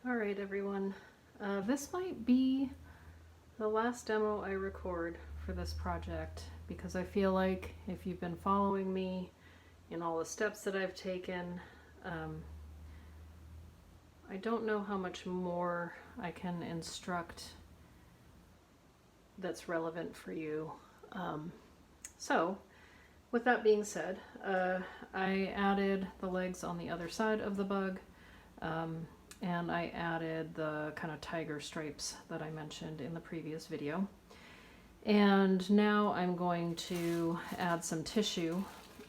Alright everyone, this might be the last demo I record for this project because I feel like if you've been following me in all the steps that I've taken, I don't know how much more I can instruct that's relevant for you. So with that being said, I added the legs on the other side of the bug. And I added the kind of tiger stripes that I mentioned in the previous video. And now I'm going to add some tissue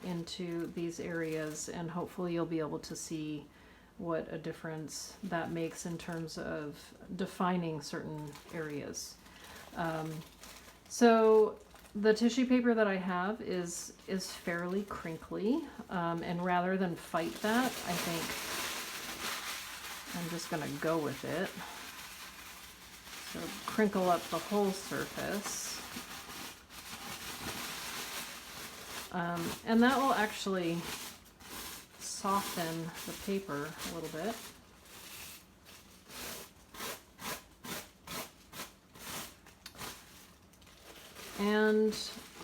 into these areas, and hopefully you'll be able to see what a difference that makes in terms of defining certain areas. So the tissue paper that I have is fairly crinkly, and rather than fight that, I think I'm just going to go with it. So crinkle up the whole surface. And that will actually soften the paper a little bit. And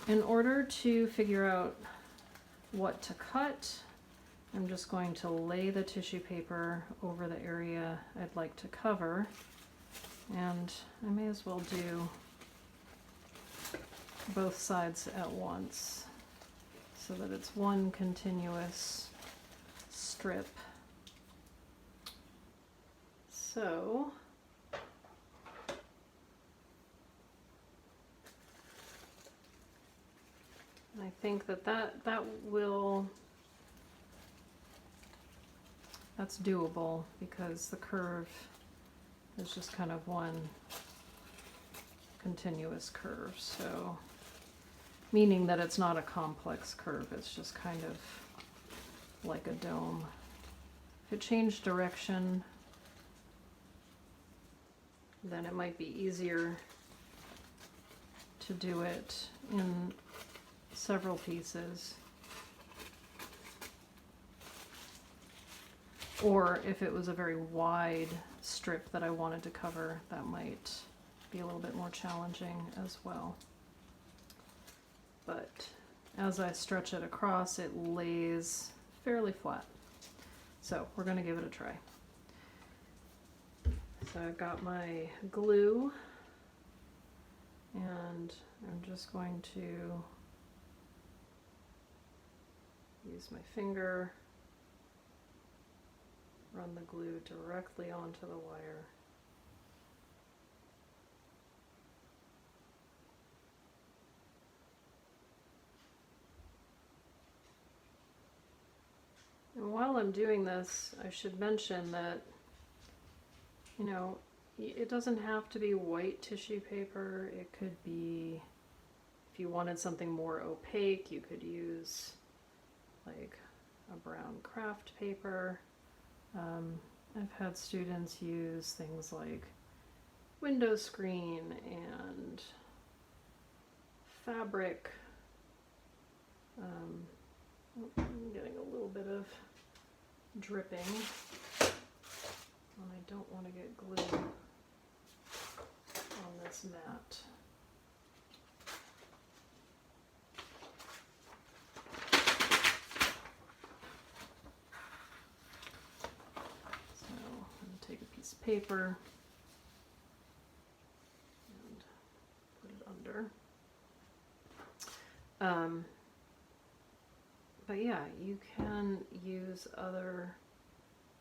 in order to figure out what to cut, I'm just going to lay the tissue paper over the area I'd like to cover, and I may as well do both sides at once so that it's one continuous strip. So I think that's doable because the curve is just kind of one continuous curve. So meaning that it's not a complex curve, it's just kind of like a dome. If it changed direction, then it might be easier to do it in several pieces. Or if it was a very wide strip that I wanted to cover, that might be a little bit more challenging as well. But as I stretch it across, it lays fairly flat. So we're going to give it a try. So I've got my glue, and I'm just going to use my finger, run the glue directly onto the wire. And while I'm doing this, I should mention that, you know, it doesn't have to be white tissue paper. It could be, if you wanted something more opaque, you could use like a brown craft paper. I've had students use things like window screen and fabric. I'm getting a little bit of dripping, and I don't want to get glue on this mat. Paper and put it under. But yeah, you can use other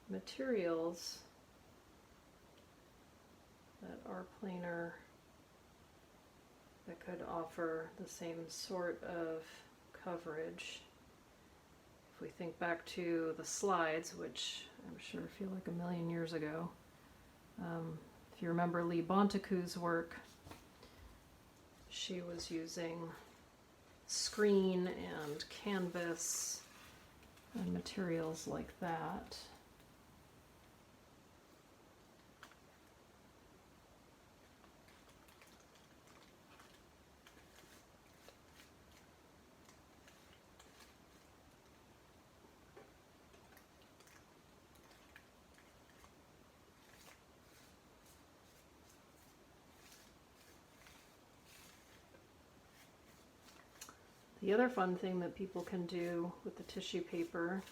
materials that are planar that could offer the same sort of coverage. If we think back to the slides, which I'm sure feel like a million years ago, if you remember Lee Bontecu's work, she was using screen and canvas and materials like that. The other fun thing that people can do with the tissue paper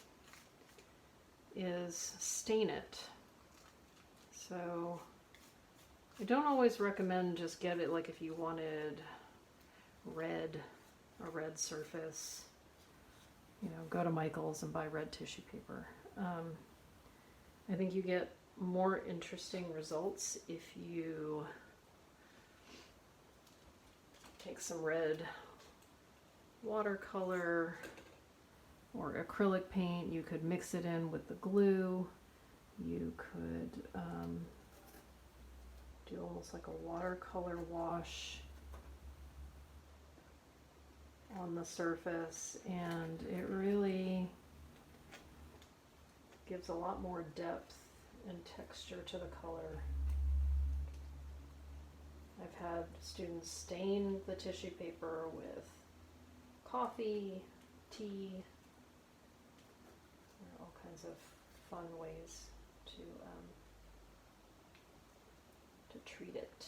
is stain it. So I don't always recommend just get it like if you wanted a red surface, you know, go to Michael's and buy red tissue paper. I think you get more interesting results if you take some red watercolor or acrylic paint. You could mix it in with the glue. You could do almost like a watercolor wash on the surface, and it really gives a lot more depth and texture to the color. I've had students stain the tissue paper with coffee, tea. There are all kinds of fun ways to treat it.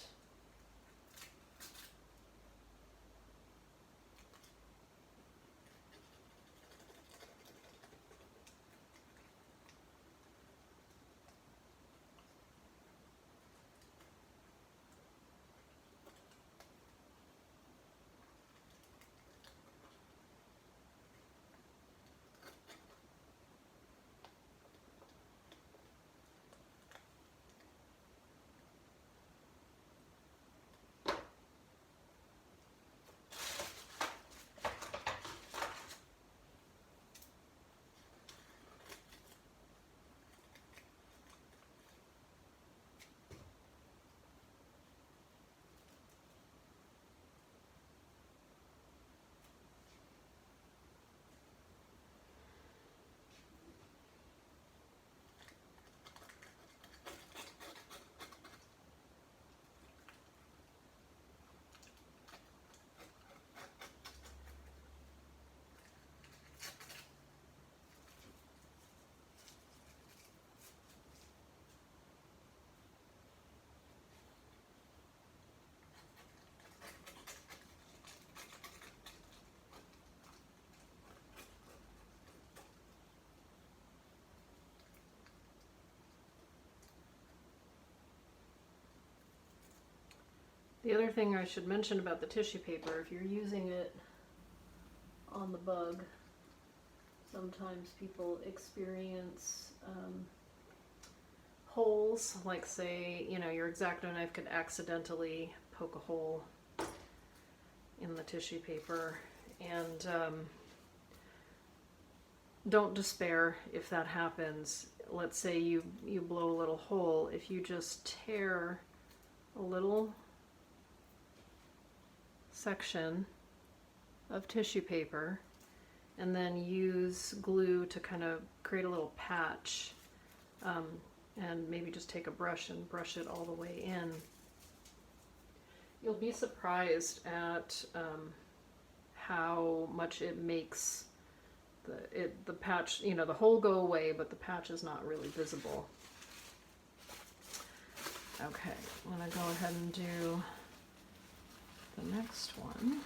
The other thing I should mention about the tissue paper, if you're using it on the bug, sometimes people experience holes, like say, you know, your X-Acto knife could accidentally poke a hole in the tissue paper, and don't despair if that happens. Let's say you blow a little hole. If you just tear a little section of tissue paper and then use glue to kind of create a little patch, and maybe just take a brush and brush it all the way in, you'll be surprised at how much it makes the patch, you know, the hole go away, but the patch is not really visible. Okay, I'm going to go ahead and do the next one.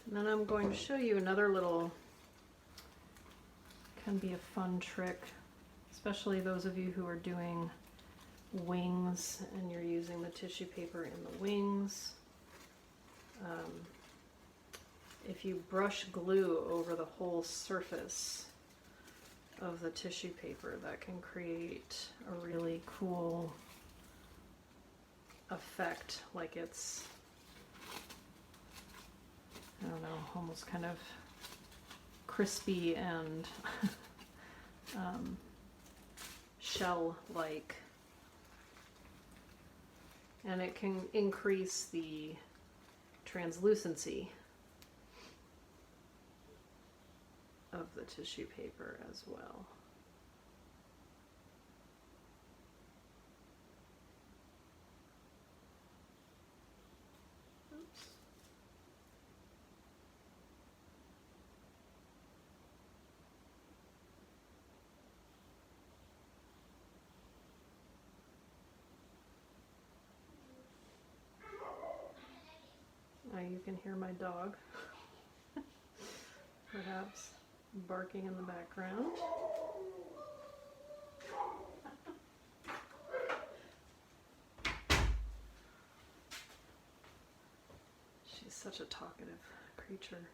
And then I'm going to show you another little, can be a fun trick, especially those of you who are doing wings and you're using the tissue paper in the wings. If you brush glue over the whole surface of the tissue paper, that can create a really cool effect, like it's, I don't know, almost kind of crispy and shell-like. And it can increase the translucency of the tissue paper as well. why you can hear my dog perhaps barking in the background. She's such a talkative creature.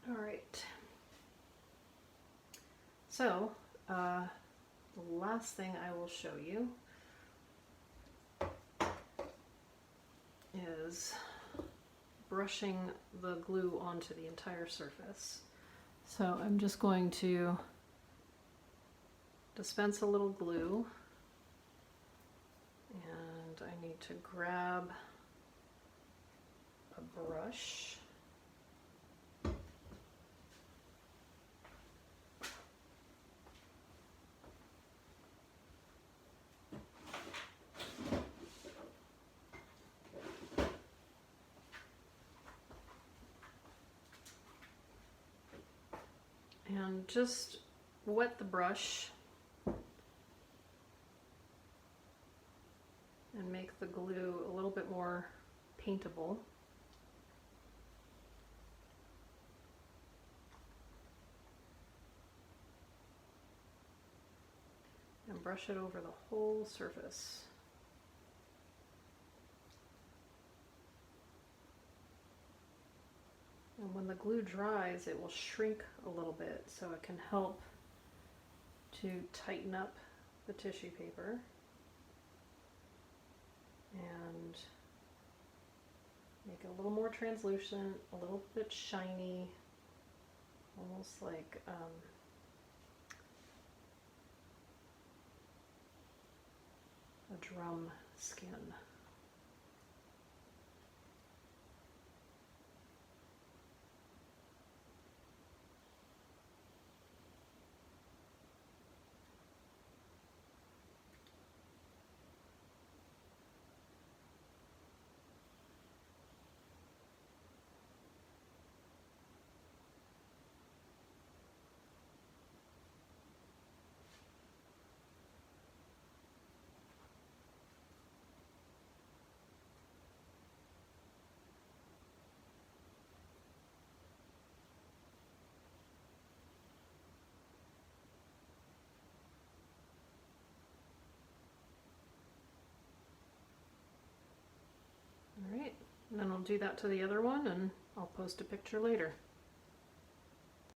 All right. So, the last thing I will show you is brushing the glue onto the entire surface. So I'm just going to dispense a little glue, and I need to grab a brush. And just wet the brush and make the glue a little bit more paintable. And brush it over the whole surface. And when the glue dries, it will shrink a little bit, so it can help to tighten up the tissue paper and make it a little more translucent, a little bit shiny, almost like a drum skin. Alright, and then I'll do that to the other one and I'll post a picture later.